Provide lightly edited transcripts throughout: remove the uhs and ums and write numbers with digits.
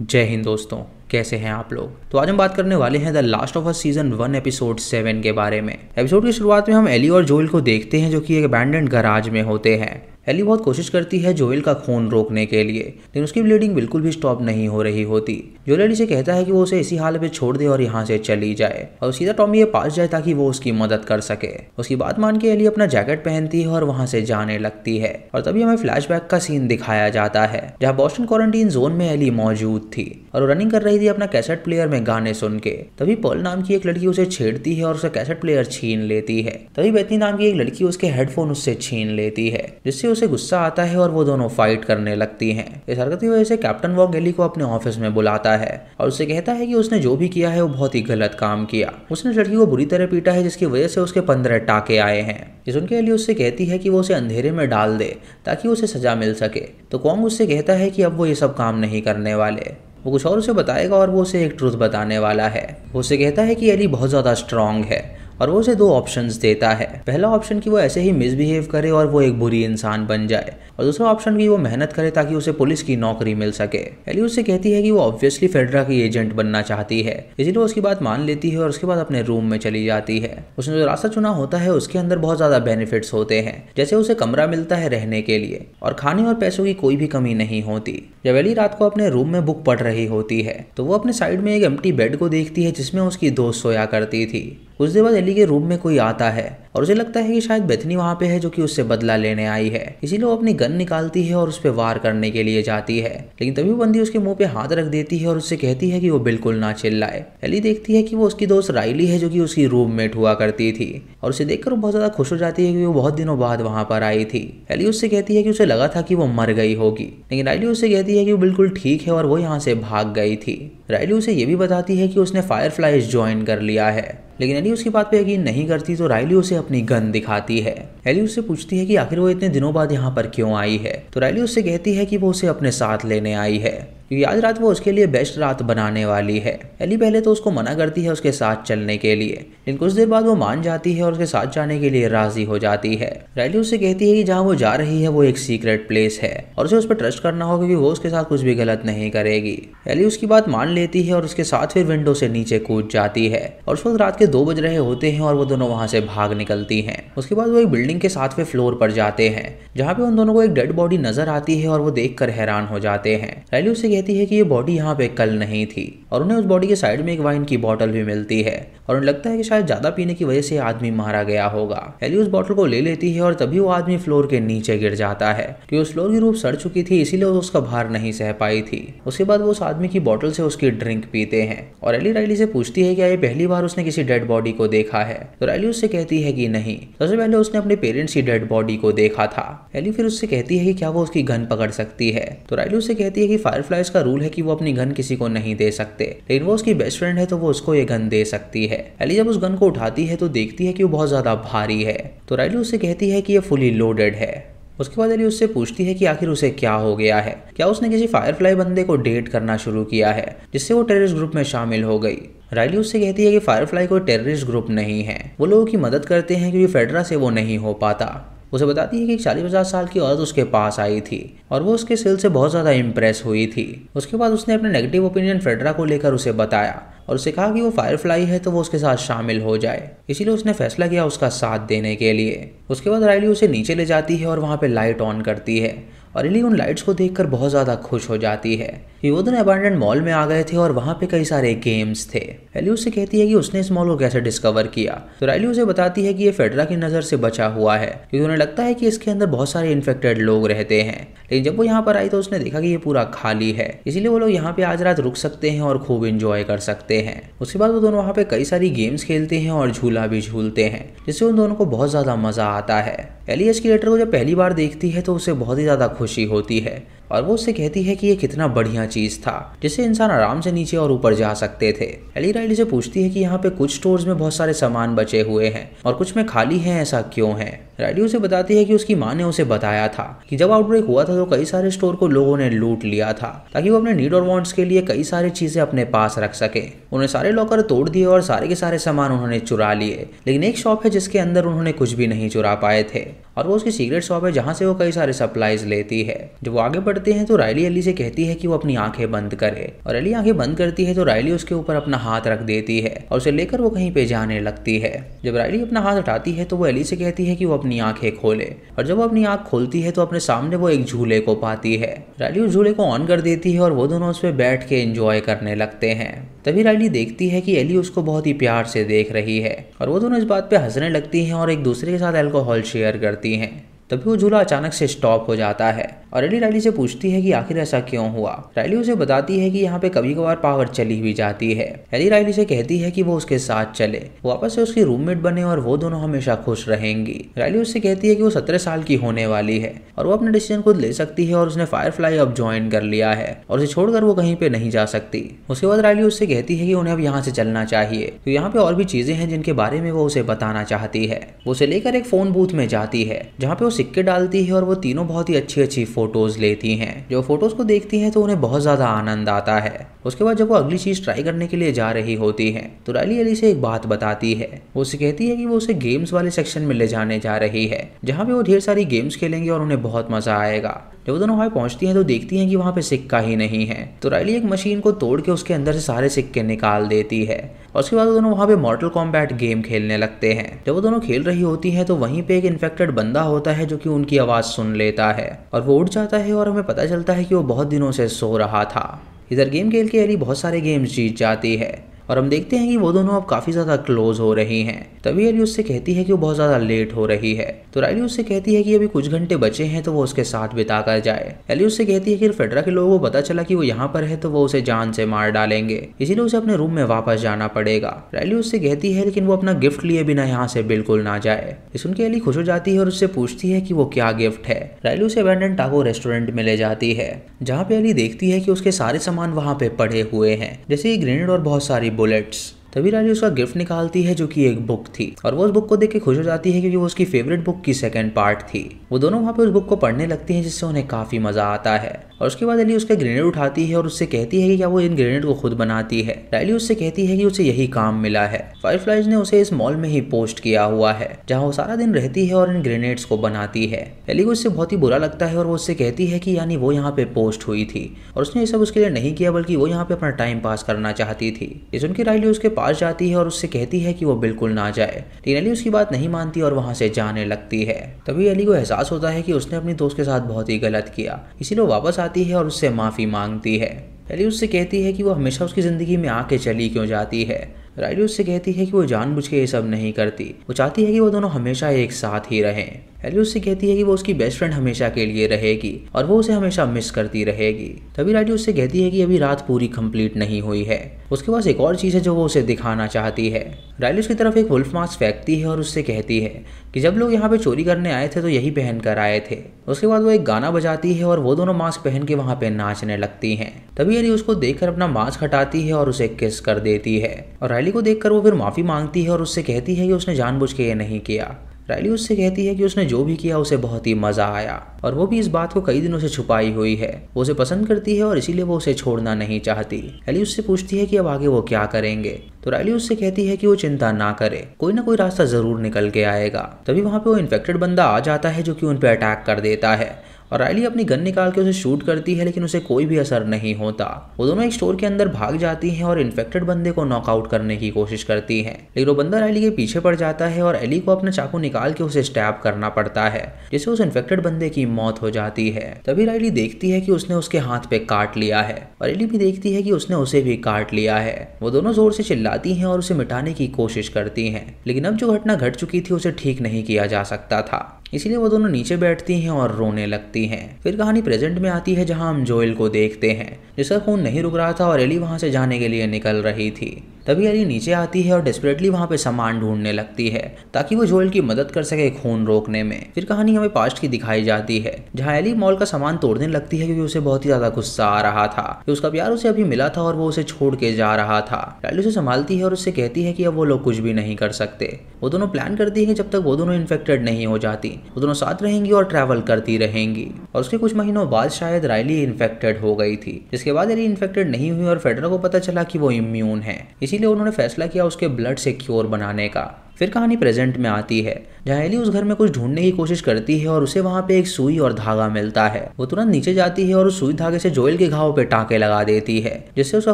जय हिंद दोस्तों, कैसे हैं आप लोग। तो आज हम बात करने वाले हैं the last of us season 1 episode 7 के बारे में। एपिसोड की शुरुआत में हम एली और जोएल को देखते हैं जो कि एक अबैंडन्ड गैराज में होते हैं। एली बहुत कोशिश करती है जोएल का खून रोकने के लिए, लेकिन उसकी ब्लीडिंग बिल्कुल भी स्टॉप नहीं हो रही होती। जोएल एली से कहता है कि वो उसे इसी हालत में छोड़ दे और यहाँ से चली जाए और सीधा टॉमी के पास जाए ताकि वो उसकी मदद कर सके। उसकी बात मान के एली अपना जैकेट पहनती है और वहाँ से जाने लगती है। और तभी हमें फ्लैशबैक का सीन दिखाया जाता है जहाँ बोस्टन क्वारंटीन जोन में एली मौजूद थी और वो रनिंग कर रही थी अपना कैसेट प्लेयर में गाने सुन के। तभी पर्ल नाम की एक लड़की उसे छेड़ती है और उसका कैसेट प्लेयर छीन लेती है। तभी बेथनी नाम की एक लड़की उसके हेडफोन उससे छीन लेती है, जिससे उसे गुस्सा आता है और वो दोनों फाइट करने लगती हैं। इस हरकत की वजह से कैप्टन वॉग एली को अपने ऑफिस में बुलाता है और उससे कहता है कि उसने जो भी किया है वो बहुत ही गलत काम किया। उसने लड़की को बुरी तरह पीटा है जिसकी वजह से उसके 15 टाके आए हैं। ये सुनकर एली उससे कहती है कि वो उसे अंधेरे में डाल दे ताकि उसे सजा मिल सके। तो कॉन्ग उससे कहता है कि अब वो ये सब काम नहीं करने वाले, वो कुछ और उसे बताएगा और वो उसे एक ट्रूथ बताने वाला है। वो उससे कहता है कि एली बहुत ज़्यादा स्ट्रांग है और वो उसे 2 ऑप्शंस देता है। पहला ऑप्शन कि वो ऐसे ही मिसबिहेव करे और वो एक बुरी इंसान बन जाए, और दूसरा ऑप्शन कि वो मेहनत करे ताकि उसे पुलिस की नौकरी मिल सके। एली उससे कहती है कि वो ऑब्वियसली फेडरा की एजेंट बनना चाहती है, इसीलिए उसकी बात मान लेती है और उसके बाद अपने रूम में चली जाती है। उसने जो रास्ता चुना होता है उसके अंदर बहुत ज्यादा बेनिफिट्स होते हैं, जैसे उसे कमरा मिलता है रहने के लिए और खाने और पैसों की कोई भी कमी नहीं होती। जब एली रात को अपने रूम में बुक पढ़ रही होती है तो वो अपने साइड में एक एम्प्टी बेड को देखती है जिसमें उसकी दोस्त सोया करती थी। कुछ देर बाद एली के रूम में कोई आता है और उसे लगता है कि शायद बेथनी वहां पे है जो कि उससे बदला लेने आई है, इसीलिए वो अपनी गन निकालती है और उस पर वार करने के लिए जाती है। लेकिन तभी वो बंदी उसके मुंह पे हाथ रख देती है और उससे कहती है कि वो बिल्कुल ना चिल्लाए। एली देखती है कि वो उसकी दोस्त राइली है जो कि उसकी रूममेट हुआ करती थी और उसे देखकर वो बहुत ज्यादा खुश हो जाती है कि वो बहुत दिनों बाद वहां पर आई थी। एली उससे कहती है कि उसे लगा था कि वो मर गई होगी, लेकिन राइली उससे कहती है कि वो बिल्कुल ठीक है और वो यहाँ से भाग गई थी। राइली उसे ये भी बताती है कि उसने फायरफ्लाइज ज्वाइन कर लिया है, लेकिन एली उसकी बात पे यकीन नहीं करती। तो राइली उसे अपनी गन दिखाती है। एली उससे पूछती है कि आखिर वो इतने दिनों बाद यहाँ पर क्यों आई है। तो राइली उससे कहती है कि वो उसे अपने साथ लेने आई है क्योंकि आज रात वो उसके लिए बेस्ट रात बनाने वाली है। एली पहले तो उसको मना करती है उसके साथ चलने के लिए, लेकिन कुछ देर बाद वो मान जाती है और उसके साथ जाने के लिए राजी हो जाती है। राइली उससे कहती है कि जहाँ वो जा रही है वो एक सीक्रेट प्लेस है और उसे उस पर ट्रस्ट करना होगा क्योंकि वो उसके साथ कुछ भी गलत नहीं करेगी। एली उसकी बात मान लेती है और उसके साथ फिर विंडो से नीचे कूद जाती है और उस वक्त रात के 2 बज रहे होते हैं और वो दोनों वहां से भाग निकलती हैं। उसके बाद वो एक बिल्डिंग के 7वें फ्लोर पर जाते हैं जहाँ पे उन दोनों को एक डेड बॉडी नजर आती है और वो देखकर हैरान हो जाते हैं। राइली उससे कहती है कि ये बॉडी यहाँ पे कल नहीं थी और उन्हें उस बॉडी के साइड में एक वाइन की बोतल भी मिलती है और उन्हें लगता है कि शायद ज्यादा पीने की वजह से आदमी मारा गया होगा। एली उस बोतल को ले लेती है और तभी वो आदमी फ्लोर के नीचे गिर जाता है क्योंकि उस फ्लोर की रूफ सड़ चुकी थी, इसीलिए वो उसका भार नहीं सह पाई थी। उसके बाद वो उस आदमी की बोतल से उसकी ड्रिंक पीते हैं और एली राइली से पूछती है कि क्या ये पहली बार उसने किसी डेड बॉडी को देखा है। तो राइली उससे कहती है कि नहीं, सबसे पहले उसने अपने पेरेंट्स की डेड बॉडी को देखा था। एली फिर उससे कहती है कि क्या वो उसकी गन पकड़ सकती है। तो राइली उससे कहती है कि फायरफ्लाइज का रूल है कि वो अपनी गन किसी को नहीं दे सकते, लेकिन वो उसकी बेस्ट फ्रेंड है तो वो उसको ये गन दे सकती है। एली जब उस गन को उठाती है तो देखती है कि वो बहुत ज्यादा भारी है। तो राइली उससे कहती है कि ये फुली लोडेड है। उसके बाद एली उससे पूछती है कि आखिर उसे क्या हो गया है, क्या उसने किसी फायरफ्लाई बंदे को डेट करना शुरू किया है जिससे वो टेररिस्ट ग्रुप में शामिल हो गई। राइली उससे कहती है कि फायरफ्लाई कोई टेररिस्ट ग्रुप नहीं है, वो लोगों की मदद करते हैं क्योंकि फेडरा से वो नहीं हो पाता। उसे बताती है कि एक 40-50 साल की औरत उसके पास आई थी और वो उसके स्किल से बहुत ज़्यादा इम्प्रेस हुई थी। उसके बाद उसने अपने नेगेटिव ओपिनियन फेडरा को लेकर उसे बताया और उसे कहा कि वो फायरफ्लाई है तो वो उसके साथ शामिल हो जाए, इसीलिए उसने फैसला किया उसका साथ देने के लिए। उसके बाद राइली उसे नीचे ले जाती है और वहाँ पे लाइट ऑन करती है और एली उन लाइट्स को देखकर बहुत ज़्यादा खुश हो जाती है कि वो दोनों अबैंडन्ड मॉल में आ गए थे और वहाँ पे कई सारे गेम्स थे। एली उससे कहती है कि उसने इस मॉल को कैसे डिस्कवर किया। तो राइली उसे बताती है कि ये फेडरा की नज़र से बचा हुआ है क्योंकि उन्हें लगता है कि इसके अंदर बहुत सारे इन्फेक्टेड लोग रहते हैं, लेकिन जब वो यहाँ पर आई तो उसने देखा कि ये पूरा खाली है, इसीलिए वो लोग यहाँ पे आज रात रुक सकते हैं और खूब इंजॉय कर सकते हैं। उसके बाद वो दोनों वहाँ पे कई सारी गेम्स खेलते हैं और झूला भी झूलते हैं जिससे उन दोनों को बहुत ज़्यादा मज़ा आता है। एली एस्केलेटर को जब पहली बार देखती है तो उसे बहुत ही ज़्यादा खुशी होती है और वो उससे कहती है कि ये कितना बढ़िया चीज़ था जिससे इंसान आराम से नीचे और ऊपर जा सकते थे। एली राइली से पूछती है कि यहाँ पे कुछ स्टोर्स में बहुत सारे सामान बचे हुए हैं और कुछ में खाली हैं, ऐसा क्यों है। राइली उसे बताती है कि उसकी माँ ने उसे बताया था कि जब आउटब्रेक हुआ था तो कई सारे स्टोर को लोगों ने लूट लिया था ताकि वो अपने नीड और वांट्स के लिए कई सारी चीजें अपने पास रख सके। उन्होंने सारे लॉकर तोड़ दिए और सारे के सारे सामान उन्होंने चुरा लिए, लेकिन एक शॉप है जिसके अंदर उन्होंने कुछ भी नहीं चुरा पाए थे और वो उसकी सीक्रेट शॉप है जहाँ से वो कई सारे सप्लाईज लेती है। जब वो आगे बढ़ते हैं तो राइली एली से कहती है कि वो अपनी आंखें बंद करे और एली आंखें बंद करती है तो राइली उसके ऊपर अपना हाथ रख देती है और उसे लेकर वो कहीं पे जाने लगती है। जब राइली अपना हाथ हटाती है तो वो एली से कहती है कि वो अपनी आंखें खोले और जब वो अपनी आंख खोलती है तो अपने सामने वो एक झूले को पाती है। राइली उस झूले को ऑन कर देती है और वो दोनों उस पर बैठ के एंजॉय करने लगते हैं। तभी राइली देखती है कि एली उसको बहुत ही प्यार से देख रही है और वो दोनों इस बात पे हंसने लगती हैं और एक दूसरे के साथ अल्कोहल शेयर करती हैं। तभी वो झूला अचानक से स्टॉप हो जाता है और एली राइली से पूछती है कि आखिर ऐसा क्यों हुआ। राइली उसे बताती है कि यहाँ पे कभी कभार पावर चली हुई जाती है। एली राइली से कहती है कि वो उसके साथ चले, वापस से उसकी रूममेट बने और वो दोनों हमेशा खुश रहेंगी। राइली उससे कहती है कि वो 17 साल की होने वाली है और वो अपना डिसीजन खुद ले सकती है और उसने फायरफ्लाई अब ज्वाइन कर लिया है और उसे छोड़कर वो कहीं पे नहीं जा सकती। उसके बाद राइली उससे कहती है कि उन्हें अब यहाँ से चलना चाहिए, तो यहाँ पे और भी चीजें हैं जिनके बारे में वो उसे बताना चाहती है। वो उसे लेकर एक फोन बूथ में जाती है जहाँ पे वो सिक्के डालती है और वो तीनों बहुत ही अच्छी अच्छी फोटोज लेती हैं। जो फोटोज को देखती हैं तो उन्हें बहुत ज्यादा आनंद आता है। उसके बाद जब वो अगली चीज ट्राई करने के लिए जा रही होती है तो राइली एली से एक बात बताती है। वो उसे कहती है कि वो उसे गेम्स वाले सेक्शन में ले जाने जा रही है जहाँ पे वो ढेर सारी गेम्स खेलेंगे और उन्हें बहुत मजा आएगा। जब वो दोनों वहाँ पहुंचती हैं तो देखती हैं कि वहाँ पे सिक्का ही नहीं है, तो राइली एक मशीन को तोड़ के उसके अंदर से सारे सिक्के निकाल देती है और उसके बाद वो दोनों वहाँ पे मॉर्टल कॉम्बैट गेम खेलने लगते हैं। जब वो दोनों खेल रही होती हैं तो वहीं पे एक इन्फेक्टेड बंदा होता है जो कि उनकी आवाज़ सुन लेता है और वो उठ जाता है और हमें पता चलता है कि वो बहुत दिनों से सो रहा था। इधर गेम खेल के एली बहुत सारे गेम्स जीत जाती है और हम देखते हैं कि वो दोनों अब काफ़ी ज़्यादा क्लोज हो रही हैं। तभी एली उससे कहती है कि वो बहुत ज़्यादा लेट हो रही है, तो राइली उससे कहती है कि अभी कुछ घंटे बचे हैं तो वो उसके साथ बिता कर जाए। एली उससे कहती है कि फेडरा के लोगों को पता चला कि वो यहाँ पर है तो वो उसे जान से मार डालेंगे, इसीलिए उसे अपने रूम में वापस जाना पड़ेगा। राइली उससे कहती है लेकिन वो अपना गिफ्ट लिए बिना यहाँ से बिल्कुल ना जाए। ये सुन के एली खुश हो जाती है और उससे पूछती है कि वो क्या गिफ्ट है। राइली उसे अबैंडन टाको रेस्टोरेंट में ले जाती है जहाँ पे एली देखती है कि उसके सारे सामान वहाँ पे पड़े हुए हैं, जैसे ग्रेनेड और बहुत सारी बुलेट्स। तभी राइली उसका गिफ्ट निकालती है जो कि एक बुक थी और वो उस बुक को देख के खुश हो जाती है क्योंकि वो उसकी फेवरेट बुक की सेकंड पार्ट थी। वो दोनों वहाँ पे उस बुक को पढ़ने लगती हैं जिससे उन्हें काफ़ी मज़ा आता है और उसके बाद एली उसका ग्रेनेड उठाती है और उससे कहती है कि क्या वो इन ग्रेनेड को खुद बनाती है। राइली उससे कहती है कि उसे यही काम मिला है, फायरफ्लाइज ने उसे इस मॉल में ही पोस्ट किया हुआ है जहाँ वो सारा दिन रहती है और इन ग्रेनेड्स को बनाती है। एली को इससे बहुत ही बुरा लगता है और वो उससे कहती है कि यानी वो यहाँ पे पोस्ट हुई थी और उसने ये सब उसके लिए नहीं किया बल्कि वो यहाँ पे अपना टाइम पास करना चाहती थी। ये सुन के राइली उसके पास जाती है और उससे कहती है कि वो बिल्कुल ना जाए, लेकिन एली उसकी बात नहीं मानती और वहाँ से जाने लगती है। तभी एली को एहसास होता है कि उसने अपनी दोस्त के साथ बहुत ही गलत किया, इसीलिए वो वापस आती है और उससे माफ़ी मांगती है। एली उससे कहती है कि वो हमेशा उसकी ज़िंदगी में आके चली क्यों जाती है। राइली उससे कहती है कि वो जानबूझ के ये सब नहीं करती, वो चाहती है कि वो दोनों हमेशा एक साथ ही रहें। एली उससे कहती है कि वो उसकी बेस्ट फ्रेंड हमेशा के लिए रहेगी और वो उसे हमेशा मिस करती रहेगी। तभी राइली उससे कहती है कि अभी रात पूरी कंप्लीट नहीं हुई है, उसके पास एक और चीज़ है जो वो उसे दिखाना चाहती है। राइली उसकी तरफ एक वुल्फ मास्क फेंकती है और उससे कहती है कि जब लोग यहाँ पे चोरी करने आए थे तो यही पहन कर आए थे। उसके बाद वो एक गाना बजाती है और वो दोनों मास्क पहन के वहाँ पे नाचने लगती हैं। तभी एली उसको देखकर अपना मास्क हटाती है और उसे किस कर देती है और राइली को देखकर वो फिर माफ़ी मांगती है और उससे कहती है कि उसने जानबूझ के ये नहीं किया। राइली उससे कहती है कि उसने जो भी किया उसे बहुत ही मज़ा आया और वो भी इस बात को कई दिनों से छुपाई हुई है। वो उसे पसंद करती है और इसीलिए वो उसे छोड़ना नहीं चाहती। एली उससे पूछती है कि अब आगे वो क्या करेंगे, तो राइली उससे कहती है कि वो चिंता ना करे, कोई ना कोई रास्ता ज़रूर निकल के आएगा। तभी वहाँ पे वो इन्फेक्टेड बंदा आ जाता है जो कि उन पर अटैक कर देता है और राइली अपनी गन निकाल के उसे शूट करती है लेकिन उसे कोई भी असर नहीं होता। वो दोनों एक स्टोर के अंदर भाग जाती हैं और इन्फेक्टेड बंदे को नॉकआउट करने की कोशिश करती हैं, लेकिन वो बंदा राइली के पीछे पड़ जाता है और एली को अपना चाकू निकाल के उसे स्टैब करना पड़ता है जिससे उस इन्फेक्टेड बंदे की मौत हो जाती है। तभी राइली देखती है कि उसने उसके हाथ पे काट लिया है और एली भी देखती है कि उसने उसे भी काट लिया है। वो दोनों जोर से चिल्लाती हैं और उसे मिटाने की कोशिश करती हैं, लेकिन अब जो घटना घट चुकी थी उसे ठीक नहीं किया जा सकता था, इसीलिए वो दोनों नीचे बैठती हैं और रोने लगती हैं। फिर कहानी प्रेजेंट में आती है जहां हम जोएल को देखते हैं जिसका खून नहीं रुक रहा था और एली वहां से जाने के लिए निकल रही थी। तभी एली नीचे आती है और डेस्परेटली वहाँ पे सामान ढूंढने लगती है ताकि वो जोएल की मदद कर सके खून रोकने में। फिर कहानी हमें पास्ट की दिखाई जाती है जहाँ एली मॉल का सामान तोड़ने लगती है क्योंकि उसे बहुत ही ज्यादा गुस्सा आ रहा था कि उसका प्यार उसे अभी मिला था और वो उसे छोड़ के जा रहा था। राइली उसे संभालती है और उससे कहती है कि अब वो लोग कुछ भी नहीं कर सकते। वो दोनों प्लान करती है कि जब तक वो दोनों इन्फेक्टेड नहीं हो जाती वो दोनों साथ रहेंगी और ट्रैवल करती रहेंगी। और उसके कुछ महीनों बाद शायद राइली इन्फेक्टेड हो गई थी, जिसके बाद एली इन्फेक्टेड नहीं हुई और फेडरा को पता चला कि वो इम्यून है, इसीलिए उन्होंने फैसला किया उसके ब्लड से क्योर बनाने का। फिर कहानी प्रेजेंट में आती है जहाँ एली उस घर में कुछ ढूंढने की कोशिश करती है और उसे वहाँ पे एक सुई और धागा मिलता है। वो तुरंत नीचे जाती है और उस सुई धागे से जोएल के घाव पे टाँके लगा देती है, जिससे उसका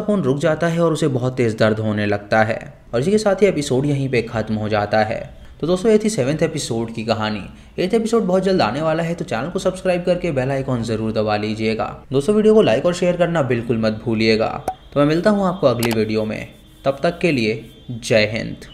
खून रुक जाता है और उसे बहुत तेज दर्द होने लगता है। और इसी के साथ ही एपिसोड यहीं पे खत्म हो जाता है। तो दोस्तों ये थी 7th एपिसोड की कहानी। 8th एपिसोड बहुत जल्द आने वाला है, तो चैनल को सब्सक्राइब करके बेल आइकॉन जरूर दबा लीजिएगा। दोस्तों वीडियो को लाइक और शेयर करना बिल्कुल मत भूलिएगा। तो मैं मिलता हूँ आपको अगली वीडियो में, तब तक के लिए जय हिंद।